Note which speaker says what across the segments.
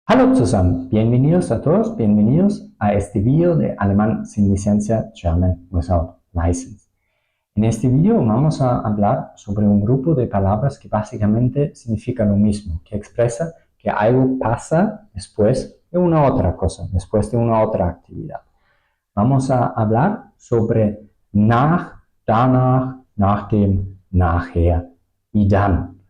Speaker 1: Hallo zusammen, bienvenidos a todos, bienvenidos a este video de Alemán sin licencia, German without license. En este video vamos a hablar sobre un grupo de palabras que básicamente significa lo mismo, que expresa que algo pasa después de una otra cosa, después de una otra actividad. Vamos a hablar sobre nach, danach, nachdem, nachher y dann.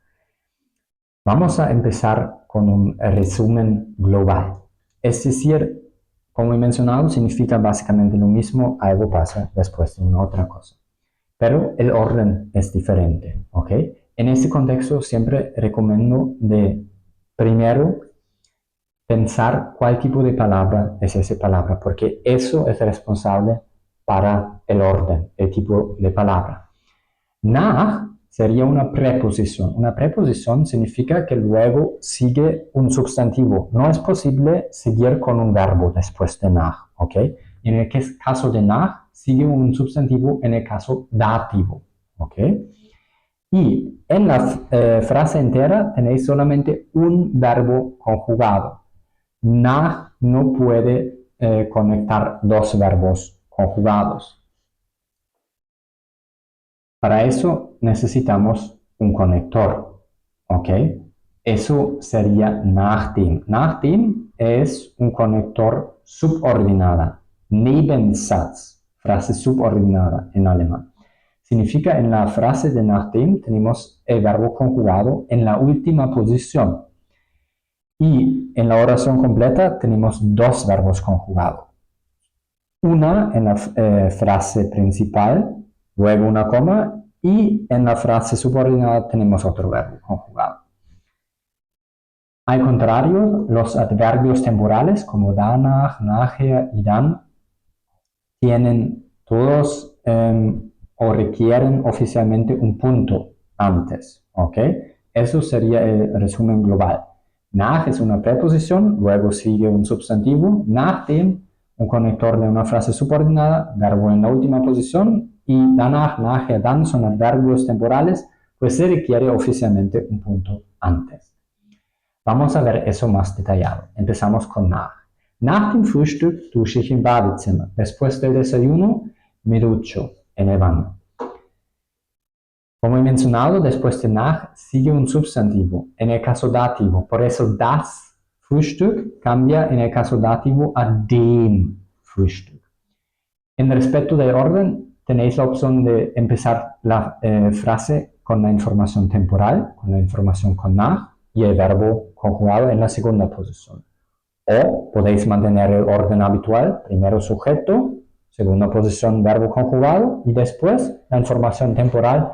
Speaker 1: Vamos a empezar con un resumen global. Es decir, como he mencionado, significa básicamente lo mismo, algo pasa después de una otra cosa. Pero el orden es diferente, ¿ok? En este contexto siempre recomiendo de primero pensar cuál tipo de palabra es esa palabra, porque eso es responsable para el orden, el tipo de palabra. Nach sería una preposición. Una preposición significa que luego sigue un sustantivo. No es posible seguir con un verbo después de nach, ¿ok? En el caso de nach, sigue un sustantivo en el caso dativo, ¿ok? Y en la frase entera tenéis solamente un verbo conjugado. Nach no puede conectar dos verbos conjugados. Para eso necesitamos un conector, ¿ok? Eso sería nachdem. Nachdem es un conector subordinada, Nebensatz, frase subordinada en alemán. Significa en la frase de nachdem tenemos el verbo conjugado en la última posición. Y en la oración completa tenemos dos verbos conjugados. Una en la frase principal, luego una coma, y en la frase subordinada tenemos otro verbo conjugado. Al contrario, los adverbios temporales como danach, nachher y dann tienen todos o requieren oficialmente un punto antes, ¿ok? Eso sería el resumen global. Nach es una preposición, luego sigue un sustantivo, nachdem un conector de una frase subordinada, verbo en la última posición, y danach, nachher, dann son adverbios temporales, pues se requiere oficialmente un punto antes. Vamos a ver eso más detallado. Empezamos con nach. Nach dem Frühstück dusche ich im Badezimmer. Después del desayuno me ducho en el baño. Como he mencionado, después de nach sigue un sustantivo, en el caso dativo. Por eso das Frühstück cambia en el caso dativo a dem Frühstück. En respecto del orden, tenéis la opción de empezar la frase con la información temporal, con la información con nach, y el verbo conjugado en la segunda posición. O podéis mantener el orden habitual, primero sujeto, segunda posición verbo conjugado y después la información temporal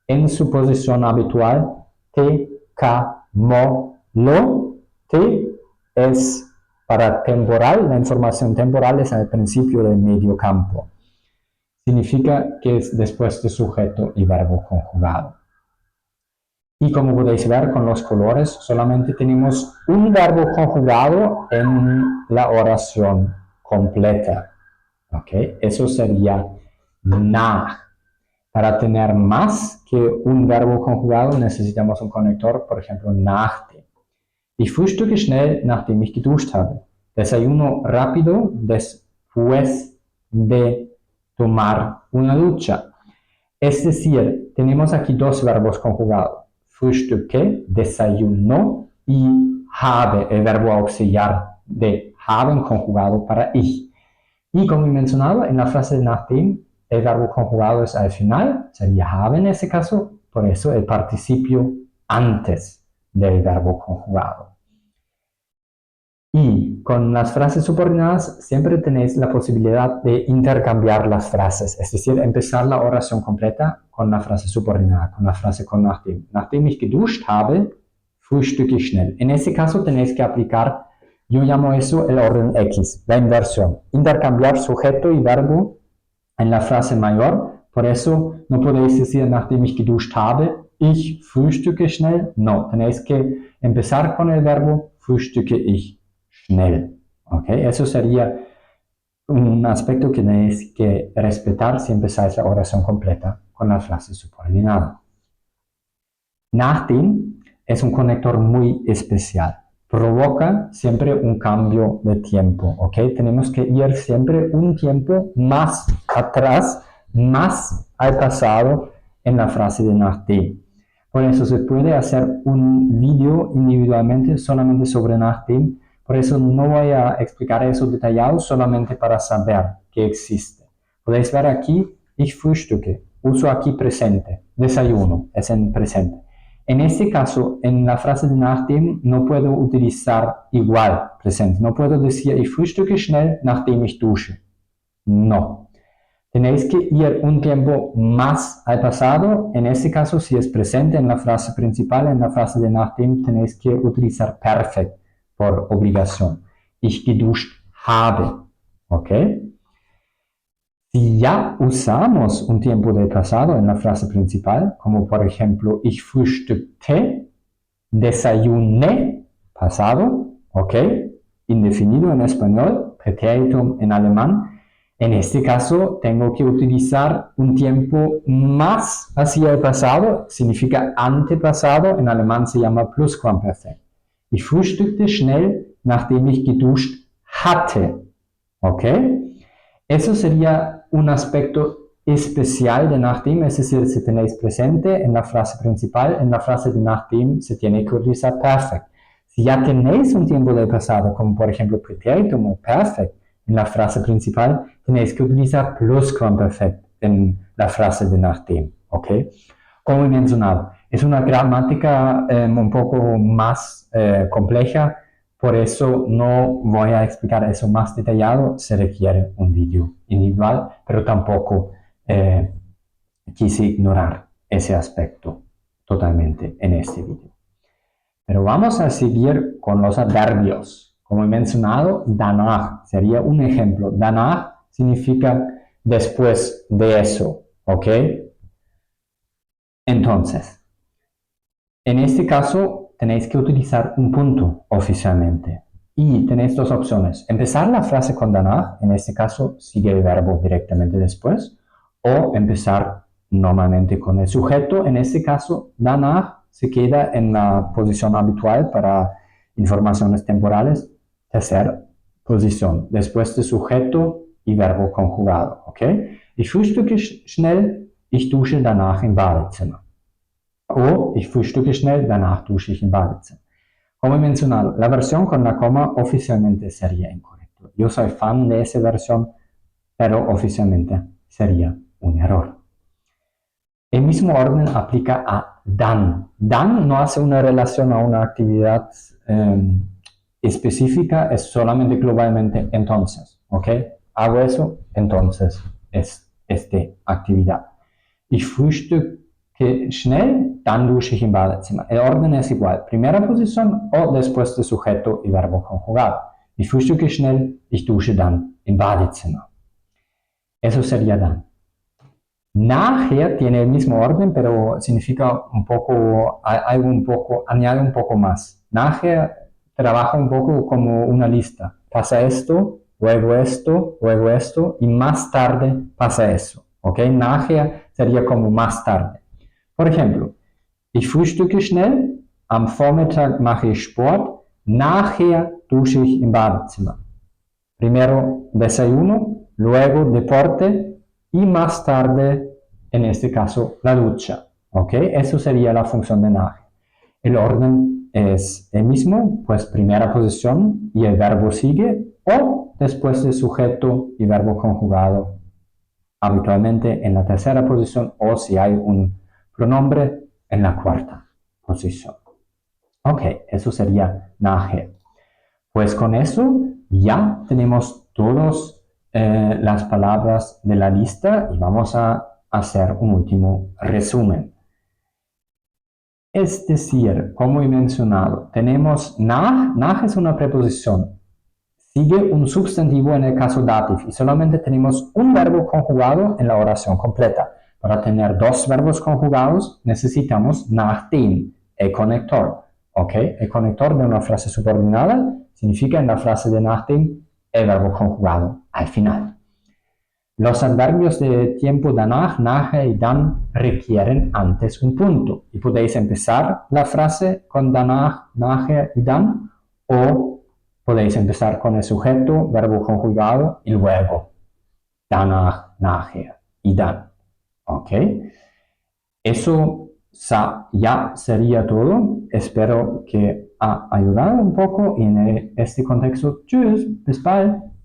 Speaker 1: en su posición habitual, te, ka, mo, lo. Te es para temporal, la información temporal es al principio del medio campo. Significa que es después de sujeto y verbo conjugado. Y como podéis ver con los colores, solamente tenemos un verbo conjugado en la oración completa. ¿Ok? Eso sería nach. Para tener más que un verbo conjugado necesitamos un conector, por ejemplo, nachdem. Ich frühstücke schnell, nachdem ich geduscht habe. Desayuno rápido después de tomar una ducha. Es decir, tenemos aquí dos verbos conjugados. Frühstücke, desayuno, y habe, el verbo auxiliar de haben conjugado para ich. Y como he mencionado, en la frase de nachdem, el verbo conjugado es al final, sería habe en ese caso, por eso el participio antes del verbo conjugado. Y con las frases subordinadas siempre tenéis la posibilidad de intercambiar las frases, es decir, empezar la oración completa con la frase subordinada, con la frase con nachdem. Nachdem ich geduscht habe, frühstücke ich schnell. En ese caso tenéis que aplicar, yo llamo eso el orden X, la inversión. Intercambiar sujeto y verbo en la frase mayor, por eso no podéis decir nachdem ich geduscht habe, ich frühstücke schnell. No, tenéis que empezar con el verbo frühstücke ich schnell. ¿Okay? Eso sería un aspecto que tenéis que respetar si empezáis la oración completa con la frase subordinada. Nachdem es un conector muy especial. provoca siempre un cambio de tiempo, ¿ok? Tenemos que ir siempre un tiempo más atrás, más al pasado en la frase de nachdem. Por eso se puede hacer un vídeo individualmente solamente sobre nachdem. Por eso no voy a explicar eso detallado, solamente para saber que existe. Podéis ver aquí, ich frühstücke, uso aquí presente, desayuno, es en presente. En este caso, en la frase de nachdem no puedo utilizar igual presente. No puedo decir, ich frühstücke schnell, nachdem ich dusche. No. Tenéis que ir un tiempo más al pasado. En este caso, si es presente en la frase principal, en la frase de nachdem, tenéis que utilizar perfekt por obligación. Ich geduscht habe. ¿Ok? Si ya usamos un tiempo del pasado en la frase principal, como por ejemplo, ich frühstückte, desayuné, pasado, ¿ok? Indefinido en español, Präteritum en alemán. En este caso, tengo que utilizar un tiempo más hacia el pasado, significa antepasado, en alemán se llama Plusquamperfekt. Ich frühstückte schnell, nachdem ich geduscht hatte, ¿ok? Eso sería un aspecto especial de nachdem, es decir, si tenéis presente en la frase principal, en la frase de nachdem se tiene que utilizar perfect. Si ya tenéis un tiempo del pasado, como por ejemplo Präteritum o perfect, en la frase principal, tenéis que utilizar Plusquamperfekt en la frase de nachdem, ¿ok? Como he mencionado, es una gramática un poco más compleja. Por eso no voy a explicar eso más detallado, se requiere un vídeo individual, pero tampoco quise ignorar ese aspecto totalmente en este vídeo. Pero vamos a seguir con los adverbios. Como he mencionado, danach sería un ejemplo. Danach significa después de eso, ¿ok? Entonces, en este caso, tenéis que utilizar un punto oficialmente. Y tenéis dos opciones. Empezar la frase con danach, en este caso sigue el verbo directamente después, o empezar normalmente con el sujeto. En este caso, danach se queda en la posición habitual para informaciones temporales, tercera posición, después de sujeto y verbo conjugado. ¿Ok? Ich frühstücke schnell, ich dusche danach im Badezimmer. O ich frühstücke schnell, danach dusche ich im Badezimmer. Como he mencionado, la versión con la coma oficialmente sería incorrecto. Yo soy fan de esa versión, pero oficialmente sería un error. El mismo orden aplica a dan. Dan no hace una relación a una actividad específica, es solamente globalmente entonces. ¿Ok? Hago eso, entonces es actividad. Ich frühstücke schnell, dann dusche ich im Badezimmer. El orden es igual, primera posición o después de sujeto y verbo conjugado. Ich frühstücke schnell, ich dusche dann im Badezimmer. Eso sería dann. Nachher tiene el mismo orden, pero significa un poco, añade un poco más. Nachher trabaja un poco como una lista. Pasa esto, luego esto, y más tarde pasa eso. ¿Ok? Nachher sería como más tarde. Por ejemplo, ich frühstücke schnell, am Vormittag mache ich Sport, nachher dusche ich im Badezimmer. Primero desayuno, luego deporte y más tarde, en este caso, la ducha. ¿Ok? Eso sería la función de nachher. El orden es el mismo, pues primera posición y el verbo sigue, o después de sujeto y verbo conjugado, habitualmente en la tercera posición, o si hay un pronombre, en la cuarta posición. Ok, eso sería nachher. Pues con eso ya tenemos todas las palabras de la lista y vamos a hacer un último resumen. Es decir, como he mencionado, tenemos nach es una preposición, sigue un sustantivo en el caso dative y solamente tenemos un verbo conjugado en la oración completa. Para tener dos verbos conjugados necesitamos nachdem, el conector. ¿Ok? El conector de una frase subordinada significa en la frase de nachdem el verbo conjugado al final. Los adverbios de tiempo danach, nachher y dann requieren antes un punto. Y podéis empezar la frase con danach, nachher y dann, o podéis empezar con el sujeto, verbo conjugado y luego danach, nachher y dan. ¿Ok? Eso ya sería todo. Espero que ha ayudado un poco en este contexto. Tschüss, bis bald.